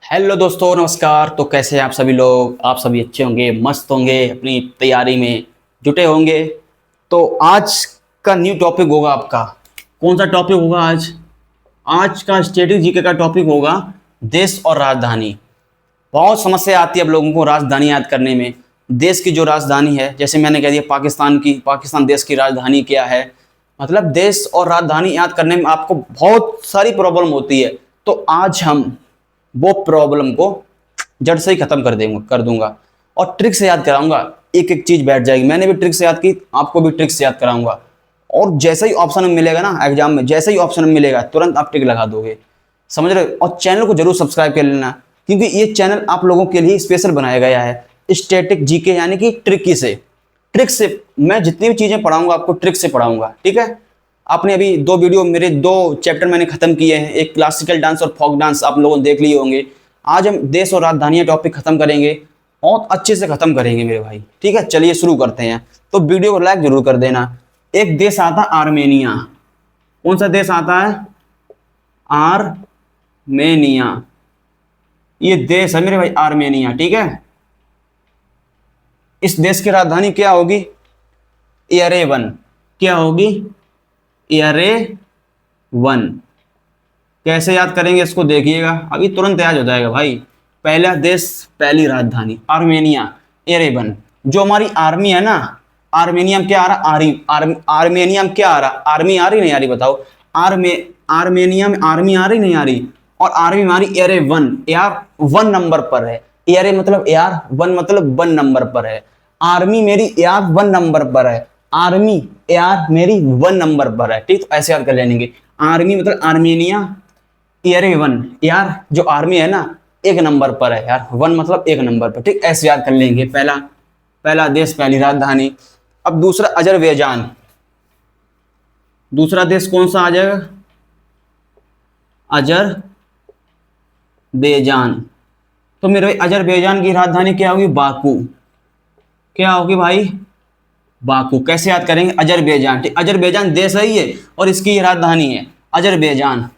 Hello दोस्तों, नमस्कार। तो कैसे हैं आप सभी लोग? आप सभी अच्छे होंगे, मस्त होंगे, अपनी तैयारी में जुटे होंगे। तो आज का न्यू टॉपिक होगा आपका। कौन सा टॉपिक होगा आज? आज का स्टैटिक जीके का टॉपिक होगा देश और राजधानी। बहुत समस्या आती है अब लोगों को राजधानी याद करने में। देश की जो राजधानी है, जैसे मैंने कह दिया पाकिस्तान देश की राजधानी क्या है। मतलब देश और राजधानी याद करने में आपको बहुत सारी प्रॉब्लम होती है। तो आज हम वो प्रॉब्लम को जड़ से ही खत्म कर दूंगा और ट्रिक से याद कराऊंगा। एक एक चीज बैठ जाएगी। मैंने भी ट्रिक से याद की, आपको भी ट्रिक से याद कराऊंगा। और जैसे ही ऑप्शन में मिलेगा ना एग्जाम में, जैसे ही ऑप्शन में मिलेगा तुरंत आप टिक लगा दोगे। समझ रहे हो? और चैनल को जरूर सब्सक्राइब कर लेना, क्योंकि ये चैनल आप लोगों के लिए स्पेशल बनाया गया है स्टैटिक जीके यानी कि ट्रिक से मैं जितनी भी चीजें पढ़ाऊंगा आपको ट्रिक से पढ़ाऊंगा। ठीक है? आपने अभी मेरे दो चैप्टर मैंने खत्म किए हैं, एक क्लासिकल डांस और फोक डांस आप लोगों ने देख लिए होंगे। आज हम देश और राजधानियां टॉपिक खत्म करेंगे और अच्छे से खत्म करेंगे मेरे भाई। ठीक है, चलिए शुरू करते हैं। तो वीडियो को लाइक जरूर कर देना। एक देश आता है आर्मेनिया। कौन सा देश आता है? आर्मेनिया। ये देश है मेरे भाई आर्मेनिया। ठीक है, इस देश की राजधानी क्या होगी? येरेवन। क्या होगी? येरेवन। कैसे याद करेंगे इसको देखिएगा, अभी तुरंत याद हो जाएगा भाई। पहला देश, पहली राजधानी आर्मेनिया, येरेवन। जो हमारी आर्मी है ना, आर्मेनिया में क्या आ रहा? आर्मेनिया में क्या आ रहा? आर्मी आ रही नहीं आ रही बताओ? आर्मेनिया में आर्मी आ रही नहीं आ रही? और आर्मी हमारी येरेवन, यार वन नंबर पर है। येरे मतलब यार, वन मतलब वन नंबर पर है। आर्मी मेरी यार वन नंबर पर है। आर्मी यार मेरी वन नंबर पर है। ठीक, तो ऐसे याद कर लेंगे। आर्मी मतलब आर्मेनिया, येरेवन यार जो आर्मी है ना एक नंबर पर है यार, वन मतलब एक नंबर पर। ठीक, ऐसे याद कर लेंगे। पहला पहला देश, पहली राजधानी। अब दूसरा अजरबैजान। दूसरा देश कौन सा आ जाएगा? अजरबैजान। तो मेरे भाई अजरबैजान की राजधानी क्या होगी? बाकू। क्या होगी भाई? बाकू। कैसे याद करेंगे? अजरबैजान। ठीक, अजरबैजान देश है ये और इसकी राजधानी है अजरबैजान।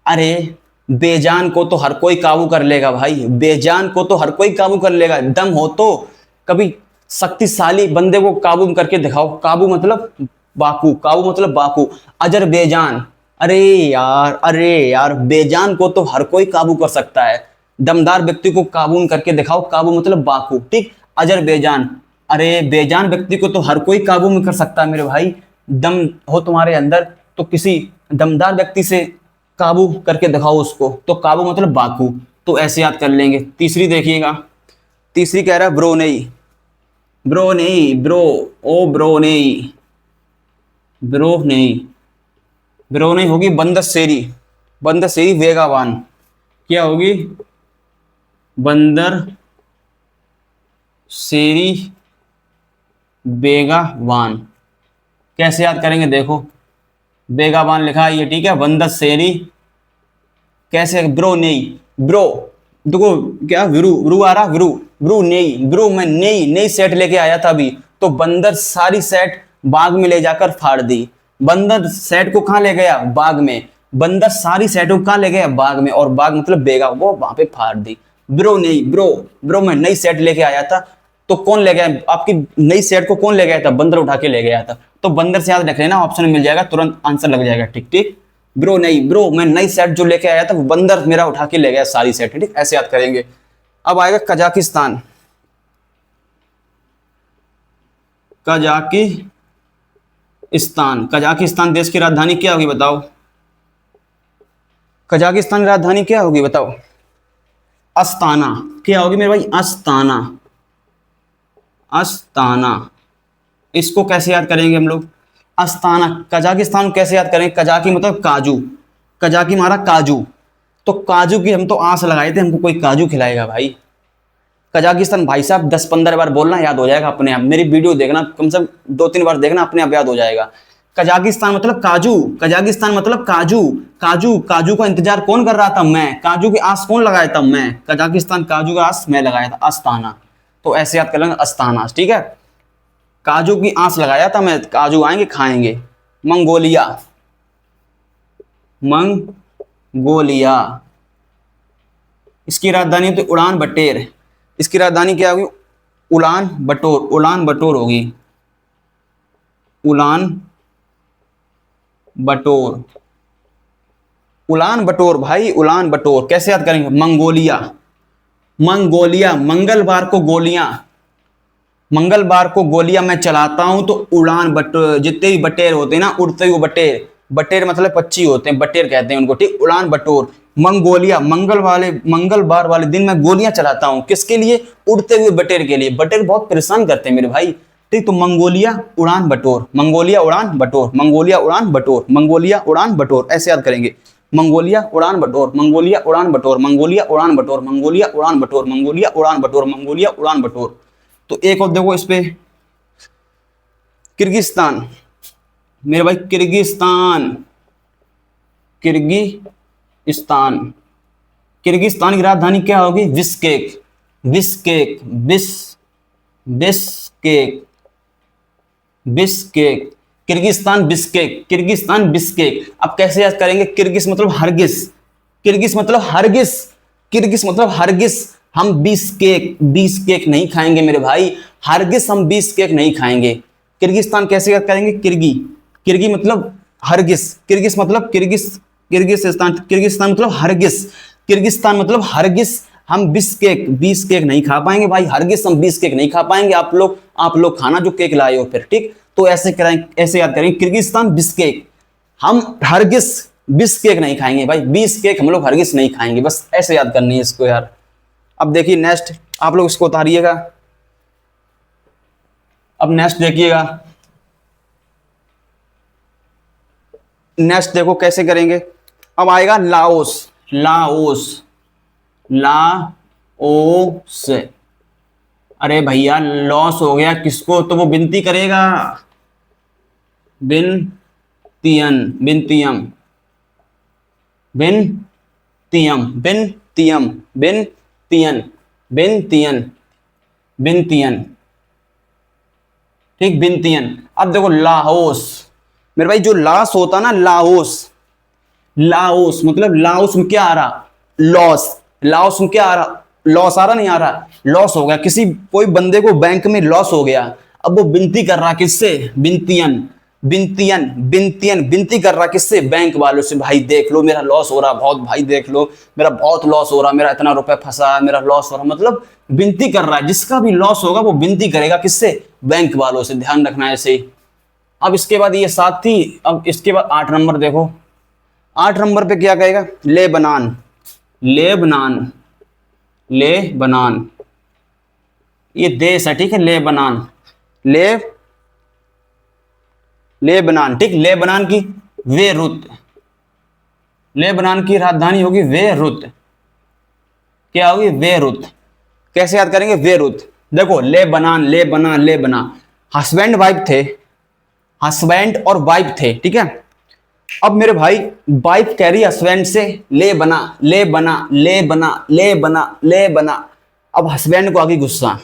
अरे बेजान को तो हर कोई काबू कर लेगा भाई, बेजान को तो हर कोई काबू कर लेगा। दम हो तो कभी शक्तिशाली बंदे को काबू करके दिखाओ। काबू मतलब बाकू, काबू मतलब बाकू। अजरबैजान। अरे यार बेजान को तो हर कोई काबू कर सकता है। दमदार व्यक्ति को काबू करके दिखाओ। काबू मतलब बाकू। ठीक, अजरबैजान। अरे बेजान व्यक्ति को तो हर कोई काबू में कर सकता है मेरे भाई। दम हो तुम्हारे अंदर तो किसी दमदार व्यक्ति से काबू करके दिखाओ उसको। तो काबू मतलब बाकू। तो ऐसे याद कर लेंगे। तीसरी देखिएगा, तीसरी कह रहा है ब्रोनेई। ब्रोनेई, ब्रो ओ ब्रोनेई, ब्रोनेई। ब्रोनेई होगी बंदरसेरी। बंदरसेरी वेगावान। क्या होगी? बंदर सेरी बेगावान। कैसे याद करेंगे देखो, बेगावान लिखा है ये। ठीक है, बंदर सेरी। कैसे? ब्रो नेई, ब्रो देखो क्या विरु विरु आ रहा, विरु विरु नेई, ब्रो मैं नेई नई सेट लेके आया था अभी। तो बंदर सारी सेट बाग में ले जाकर फाड़ दी। बंदर सेट को कहाँ ले गया? बाग में। बंदर सारी सेटों को कहाँ ले गया? बाग में। और बाग मतलब बेगा, वो वहां पे फाड़ दी। ब्रो नहीं, ब्रो मैं नई सेट लेके आया था। तो कौन ले गया आपकी नई सेट को? कौन ले गया था? बंदर उठा के ले गया था। तो बंदर से याद रख लेना, ऑप्शन में मिल जाएगा, तुरंत आंसर लग जाएगा। ठीक ठीक, ब्रो नहीं, ब्रो मैं नई सेट जो लेके आया था वो बंदर मेरा उठा के ले गया सारी सेट। ठीक, ऐसे याद करेंगे। अब आएगा कजाकिस्तान। कजाकिस्तान देश की राजधानी क्या होगी बताओ? कजाकिस्तान की राजधानी क्या होगी बताओ? अस्ताना। क्या होगी मेरे भाई? अस्ताना। अस्ताना। इसको कैसे याद करेंगे हम लोग? अस्ताना। कजाकिस्तान कैसे याद करेंगे? कजाकी मतलब काजू। कजाकी मारा काजू। तो काजू की हम तो आस लगाए थे, हमको कोई काजू खिलाएगा भाई। कजाकिस्तान भाई साहब 10-15 बार बोलना, याद हो जाएगा अपने आप। मेरी वीडियो देखना, कम से कम 2-3 बार देखना, अपने आप याद हो जाएगा। कजाकिस्तान मतलब काजू। कजाकिस्तान मतलब काजू। काजू, काजू का इंतजार कौन कर रहा था? मैं। काजू की आस कौन लगाया था? मैं। कजाकिस्तान काजू का आस मैं लगाया था। अस्ताना। तो ऐसे याद कर लेंगे, अस्ताना। ठीक है, काजू की आस लगाया था मैं, काजू आएंगे खाएंगे। मंगोलिया। मंगोलिया। इसकी राजधानी होती उड़ान बटेर। इसकी राजधानी क्या होगी? उलान बटोर। उलान बटोर होगी, उलान बटोर। उलान बटोर भाई, उलान बटोर। कैसे याद करेंगे? मंगोलिया। मंगोलिया, मंगलवार को गोलियां, मंगलवार को गोलियां मैं चलाता हूं तो उड़ान बटोर, जितने भी बटेर होते हैं ना, उड़ते हुए बटेर, बटेर मतलब पक्षी होते हैं, बटेर कहते हैं उनको, ठीक। उड़ान बटोर। मंगोलिया, मंगलवार वाले दिन मैं गोलियां चलाता हूं, किसके लिए? उड़ते हुए बटेर के लिए। बटेर बहुत परेशान करते हैं मेरे भाई, ठीक। तो मंगोलिया उड़ान बटोर, मंगोलिया उड़ान बटोर, मंगोलिया उड़ान बटोर, मंगोलिया उड़ान बटोर, ऐसे याद करेंगे। मंगोलिया उड़ान बटोर, मंगोलिया उड़ान बटोर, मंगोलिया उड़ान बटोर, मंगोलिया उड़ान बटोर, मंगोलिया उड़ान बटोर, मंगोलिया उड़ान बटोर। तो एक और देखो इस पे, किर्गिस्तान। मेरे भाई किर्गिस्तान, किर्गिस्तान। किर्गिस्तान की राजधानी क्या होगी? Bishkek. Bishkek, Bishkek, Bishkek. Kyrgyzstan Bishkek, Kyrgyzstan Bishkek. अब कैसे याद करेंगे? किर्गिस मतलब हरगिज, किर्गिस मतलब हरगिज, किर्गिस मतलब हरगिज। हम बिश्केक, बिश्केक नहीं खाएंगे मेरे भाई, हरगिज हम बिश्केक नहीं खाएंगे। किर्गिस्तान कैसे याद करेंगे? किर्गी, किर्गी मतलब हरगिज, किर्गिस मतलब किर्गिस, किर्गिस्तान, किर्गिस्तान मतलब हरगिज, किर्गिस्तान मतलब हरगिज। हम बिस्केक, बीस केक नहीं खा पाएंगे भाई, हरगिज हम 20 केक नहीं खा पाएंगे। आप लोग खाना जो केक लाए हो फिर, ठीक। तो ऐसे करें, ऐसे याद करेंगे, किर्गिस्तान बिस्केक। हम हरगिज 20 केक नहीं खाएंगे भाई, 20 केक हम लोग हरगिज नहीं खाएंगे, बस ऐसे याद करनी है इसको यार। अब देखिए नेक्स्ट, आप लोग इसको उतारिएगा। अब नेक्स्ट देखिएगा, नेक्स्ट देखो कैसे करेंगे। अब आएगा लाओस, लाओस, लाओस। अरे भैया लॉस हो गया किसको? तो वो विनती करेगा, बिनतियन, बिनतियम, बिनतियम, बिनतियम, बिनतियन, बिनतियन, बिनतियन, ठीक, बिनतियन। अब देखो लाओस, मेरे भाई जो लास होता ना, लाओस, लाओस मतलब लाओस में क्या आ रहा? लॉस। लाओस में क्या आ रहा? लॉस आ रहा, नहीं आ रहा? लॉस हो गया, किसी कोई बंदे को बैंक में लॉस हो गया। अब वो विनती कर रहा किससे? बिनतियन, बिनतियन, बिनतियन, विनती कर रहा किससे? बैंक वालों से। भाई देख लो मेरा लॉस हो रहा बहुत, भाई देख लो मेरा बहुत लॉस हो रहा, मेरा इतना रुपए फंसा, मेरा लॉस हो रहा, मतलब विनती कर रहा है। जिसका भी लॉस होगा वो विनती करेगा किससे? बैंक वालों से, ध्यान रखना ऐसे। अब इसके बाद ये 7 थी, अब इसके बाद 8 नंबर देखो। 8 नंबर पे क्या कहेगा? लेबनान, लेबनान, लेबनान, ये देश है, ठीक है। लेबनान, ले लेबनान, ठीक। लेबनान की बेरूत, लेबनान की राजधानी होगी बेरूत। क्या होगी? बेरूत। कैसे याद करेंगे? बेरूत। देखो Lebanon, Lebanon, Lebanon, husband wife थे, हस्बैंड और वाइफ थे, ठीक है। अब मेरे भाई वाइफ कह रही हस्बैंड से ले बना, ले बना, ले बना, ले बना, ले बना। अब हस्बैंड को आ गई गुस्सा,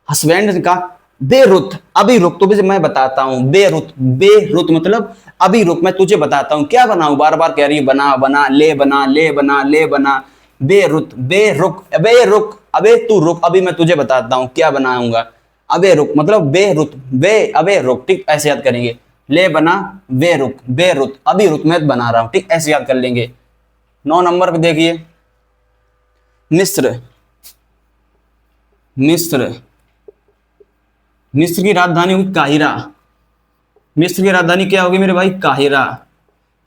हस्बैंड ने कहा बेरुत, अभी रुक, तुझे मैं बताता हूं। बेरुत, बेरुत मतलब अभी रुक, मैं तुझे बताता हूं क्या बनाऊं। बार बार कह रही है बना बना, ले बना, ले बना, ले बना, बेरुत, बेरुक, अबे रुक, अबे तू रुक, अभी मैं तुझे बताता हूं क्या बनाऊंगा। अबे रुक मतलब बेरुत, बे अबे रुक, ठीक। ऐसे याद करेंगे। ले बना, बेरुक, बेरुत, अभी रुक मैं बना रहा हूं, ठीक। ऐसे याद कर लेंगे। 9 नंबर पे देखिए, मिस्र, मिस्र, मिस्र की राजधानी होगी काहिरा। मिस्र की राजधानी क्या होगी मेरे भाई? काहिरा।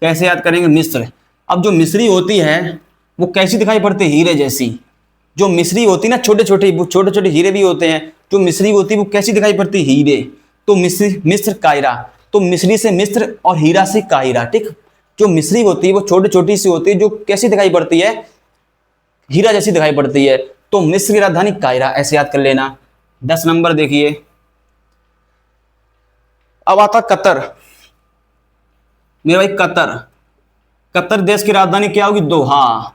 कैसे याद करेंगे? मिस्र। अब जो मिस्री होती है वो कैसी दिखाई पड़ती है? हीरे जैसी। जो मिस्री होती है ना, छोटे छोटे, वो छोटे छोटे हीरे भी होते हैं। जो मिस्री होती है वो कैसी दिखाई पड़ती है? हीरे। तो मिस्र, मिस्र काहिरा, तो मिस्री से मिस्र और हीरा से काहिरा, ठीक। जो मिस्री होती है वो छोटी छोटी सी होती है, जो कैसी दिखाई पड़ती है? हीरा जैसी दिखाई पड़ती है। तो मिस्र की राजधानी काहिरा, ऐसे याद कर लेना। 10 नंबर देखिए, अब आता कतर। मेरे भाई कतर, कतर देश की राजधानी क्या होगी? दोहा।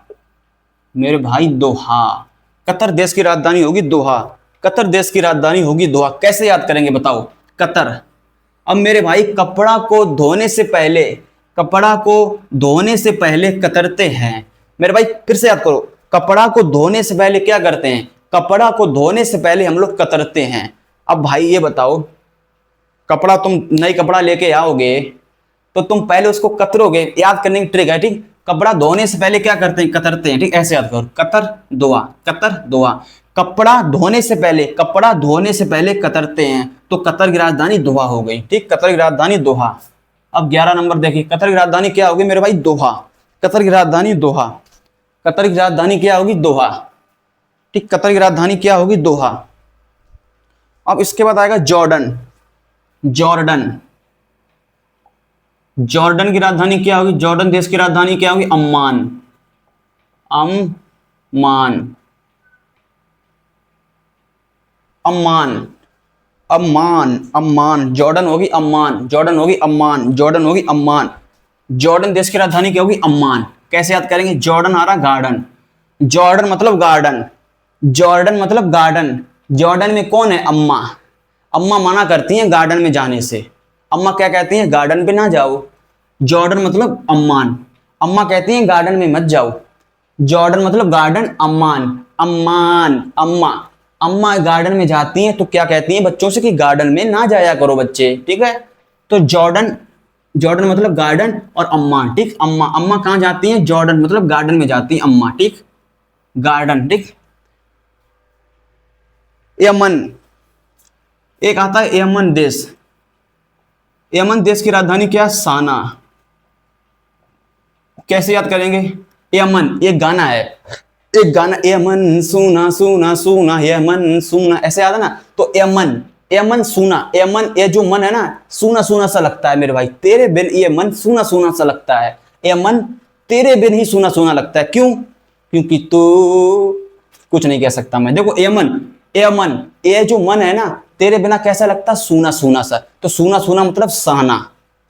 मेरे भाई दोहा, कतर देश की राजधानी होगी दोहा। कतर देश की राजधानी होगी दोहा। कैसे याद करेंगे बताओ? कतर। अब मेरे भाई कपड़ा को धोने से पहले, कपड़ा को धोने से पहले कतरते हैं। मेरे भाई फिर से याद करो, कपड़ा को धोने से पहले क्या करते हैं? कपड़ा को धोने से पहले हम लोग कतरते हैं। अब भाई ये बताओ, कपड़ा तुम नई कपड़ा लेके आओगे तो तुम पहले उसको कतरोगे, याद करने की ट्रिक है, ठीक। कपड़ा धोने से पहले क्या करते हैं? कतरते हैं, ठीक। ऐसे याद करो, कतर धोआ, कतर धोआ। कपड़ा धोने से पहले, कपड़ा धोने से पहले कतरते हैं, तो कतर की राजधानी दोहा हो गई, ठीक। कतर की राजधानी दोहा। अब 11 नंबर देखिए, कतर की राजधानी क्या होगी मेरे भाई? दोहा। कतर की राजधानी दोहा। कतर की राजधानी क्या होगी? दोहा, ठीक। कतर की राजधानी क्या होगी? दोहा। अब इसके बाद आएगा जॉर्डन। जॉर्डन, जॉर्डन की राजधानी क्या होगी? जॉर्डन देश की राजधानी क्या होगी? Amman. Amman, Amman, Amman, Amman. Jordan होगी अम्मान, जॉर्डन होगी अम्मान, जॉर्डन होगी अम्मान। जॉर्डन देश की राजधानी क्या होगी? अम्मान। कैसे याद करेंगे? जॉर्डन आ रहा गार्डन, जॉर्डन मतलब गार्डन, जॉर्डन मतलब गार्डन। जॉर्डन में कौन है? अम्मा। अम्मा मना करती हैं गार्डन में जाने से। अम्मा क्या कहती हैं? गार्डन पे ना जाओ। जॉर्डन मतलब अम्मान। अम्मा कहती हैं गार्डन में मत जाओ। जॉर्डन मतलब गार्डन, अम्मान। अम्मान, अम्मा। अम्मा गार्डन में जाती हैं तो क्या कहती हैं बच्चों से? कि गार्डन में ना जाया करो बच्चे, ठीक है। तो जॉर्डन, जॉर्डन मतलब गार्डन और अम्मान, ठीक। अम्मा, अम्मा कहाँ जाती हैं? जॉर्डन मतलब गार्डन में जाती हैं अम्मा, ठीक। गार्डन, ठीक। यमन, एक आता है यमन देश। यमन देश की राजधानी क्या है? साना। कैसे याद करेंगे? यमन, एक गाना है, एक गाना, यमन सूना सूना सूना, यमन सूना, ऐसे याद है ना। तो यमन, यमन सूना, यमन, ये जो मन है ना, सूना सूना सा लगता है मेरे भाई, तेरे बिन ये मन सूना सूना सा लगता है। यमन तेरे बिन ही सूना सूना लगता है। क्यों? क्योंकि तू, कुछ नहीं कह सकता मैं। देखो यमन, यमन, ये जो मन है ना, तेरे बिना कैसा लगता? सूना सूना सा। तो सूना सूना मतलब साना,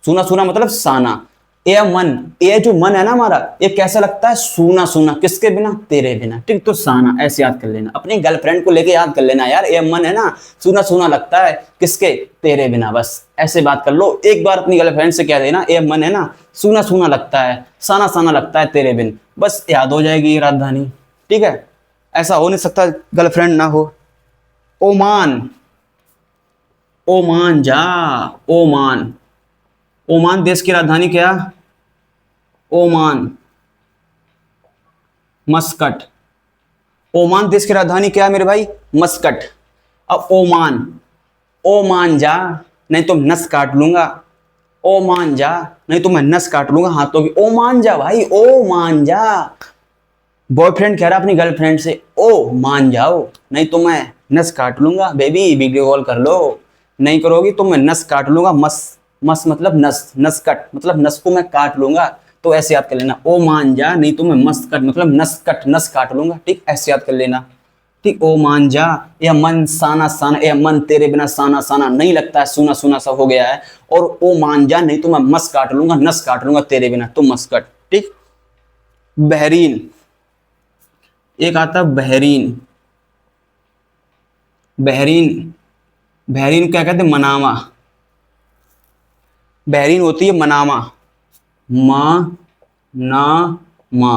सूना सूना मतलब साना। ये मन, ये जो मन है ना हमारा, ये कैसा लगता है? सूना सूना। किसके बिना? तेरे बिना, ठीक। तो साना ऐसे याद कर लेना, अपनी गर्लफ्रेंड को लेके याद कर लेना यार। ये मन है ना, सूना सूना लगता है, किसके? तेरे बिना। बस ऐसे बात कर लो, एक बार अपनी गर्लफ्रेंड से कह देना, ये मन है ना, सूना सूना लगता है, साना साना लगता है तेरे बिन। बस याद हो जाएगी ये राजधानी, ठीक है। ऐसा हो नहीं सकता गर्लफ्रेंड ना हो। ओमान, ओमान जा, ओमान। ओमान देश की राजधानी क्या? ओमान। मस्कट। ओमान देश की राजधानी क्या है मेरे भाई? मस्कट। अब ओमान, ओमान जा, नहीं तो नस काट लूंगा। ओमान जा, नहीं तो मैं नस काट लूंगा हाथों की। ओमान जा भाई, ओ मान जा। बॉयफ्रेंड कह रहा अपनी गर्लफ्रेंड से, ओ मान जाओ, नहीं तो मैं नस काट लूंगा। बेबी वीडियो कॉल कर लो, नहीं करोगी तो मैं नस काट लूंगा। मस, मस मतलब नस, नस कट मतलब नस को मैं काट लूंगा। तो ऐसे याद कर लेना, ओ मान जा, नहीं तो मैं मस कट मतलब नस कट, नस काट लूंगा, ठीक। ऐसे याद कर लेना, ठीक। ओ मान जा, यह मन साना साना, यह मन तेरे बिना साना साना नहीं लगता है, सूना सूना सा हो गया है। और ओ मान जा, नहीं तो मैं मस काट लूंगा, नस काट लूंगा तेरे बिना, तो मस्कट, ठीक। बहरीन, एक आता बहरीन। बहरीन, बहरीन क्या कहते हैं? मनामा। बहरीन होती है मनामा, मा ना मा।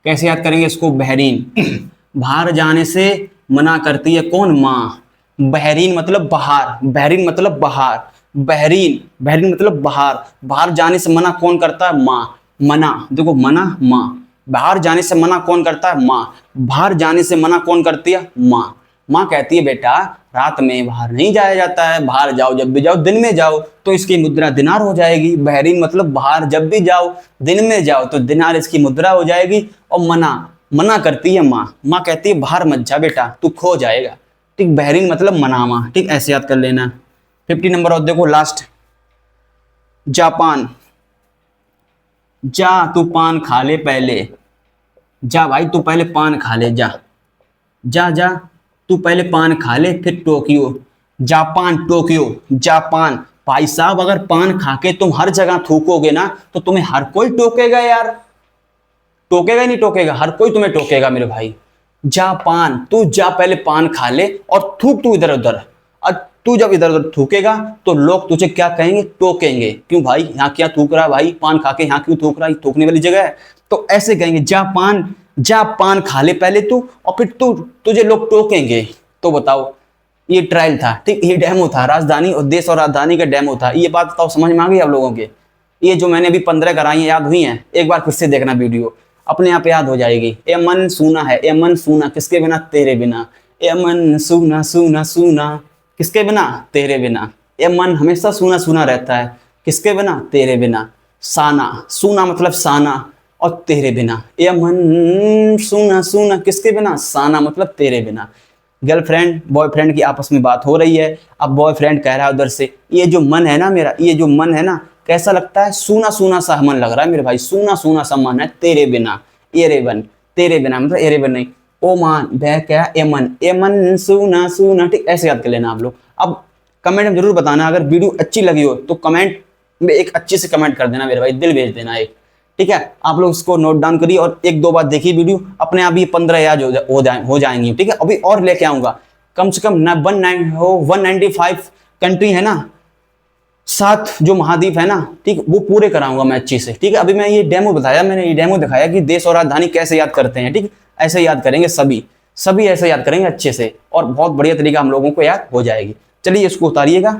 कैसे याद करेंगे इसको? बहरीन बाहर जाने से मना करती है कौन? माँ। बहरीन मतलब बाहर, बहरीन मतलब बाहर, बहरीन, बहरीन मतलब बाहर। बाहर जाने से मना कौन करता है? माँ। मना, देखो मना, माँ। बाहर जाने से मना कौन करता है? माँ। बाहर जाने से मना कौन करती है? माँ। माँ कहती है बेटा रात में बाहर नहीं जाया जाता है, बाहर जाओ जब भी जाओ, दिन में जाओ तो इसकी मुद्रा दिनार हो जाएगी। बहरीन मतलब बाहर जब भी जाओ, दिन में जाओ तो दिनार इसकी मुद्रा हो जाएगी। और मना, मना करती है माँ। माँ कहती है बाहर मत जा बेटा, तू खो जाएगा, ठीक। बहरीन मतलब मनामा, ठीक। ऐसे याद कर लेना। 50 नंबर और देखो लास्ट, जापान। जा तू पान खा ले पहले, जा भाई तू पहले पान खा ले, जा जा जा, तू पहले पान खा ले फिर टोक्यो। Japan, Tokyo, Japan. भाई साहब अगर पान खा के तुम हर जगह थूकोगे ना तो तुम्हें हर कोई टोकेगा यार। टोकेगा नहीं टोकेगा? हर कोई तुम्हें टोकेगा मेरे भाई। जापान, तू जा पहले पान खा ले और थूक तू इधर उधर। और तू जब इधर उधर थूकेगा तो लोग तुझे क्या कहेंगे? टोकेंगे। क्यों भाई यहाँ क्या थूक रहा है भाई, पान खा के यहाँ क्यों थूक रहा है, थूकने वाली जगह है। तो ऐसे कहेंगे जापान, जा पान खा ले पहले तू, और फिर तुझे लोग टोकेंगे। तो बताओ, ये ट्रायल था, ठीक, ये डेमो था, राजधानी और देश और राजधानी का डेमो था। ये बात बताओ समझ में आ गई आप लोगों के? ये जो मैंने अभी 15 कराई हैं याद हुई हैं? एक बार फिर से देखना वीडियो, अपने आप याद हो जाएगी। ए मन सूना है, ए मन सूना किसके बिना, तेरे बिना। ए मन सूना सूना सूना किसके बिना, तेरे बिना। ए मन हमेशा सूना सूना रहता है, किसके बिना, तेरे बिना। साना, सूना मतलब साना, और तेरे बिना। ए मन सूना सूना किसके बिना, साना मतलब तेरे बिना। गर्लफ्रेंड बॉयफ्रेंड की आपस में बात हो रही है। अब बॉयफ्रेंड कह रहा है उधर से, ये जो मन है ना मेरा, ये जो मन है ना, कैसा लगता है, सूना सूना सा मन लग रहा है मेरे भाई, सूना सूना सा मन है तेरे बिना। एरेबन, तेरे बिना मतलब एरेबन नहीं। ओ मान बह क्या, एमन, एमन सूना सूना, ठीक, ऐसे याद कर लेना आप लोग। अब कमेंट में जरूर बताना, अगर वीडियो अच्छी लगी हो तो कमेंट में एक अच्छी से कमेंट कर देना मेरे भाई, दिल भेज देना एक, ठीक है। आप लोग इसको नोट डाउन करिए और एक दो बार देखिए वीडियो, अपने आप ही 15 याद हो जाएंगी, ठीक है। अभी और लेके आऊंगा, कम से कम 195 कंट्री है ना, 7 जो महाद्वीप है ना, ठीक, वो पूरे कराऊंगा मैं अच्छी से, ठीक है। अभी मैं ये डेमो बताया, मैंने ये डेमो दिखाया कि देश और राजधानी कैसे याद करते हैं, ठीक, ऐसे याद करेंगे सभी ऐसे याद करेंगे अच्छे से, और बहुत बढ़िया तरीका हम लोगों को याद हो जाएगी। चलिए इसको उतारिएगा।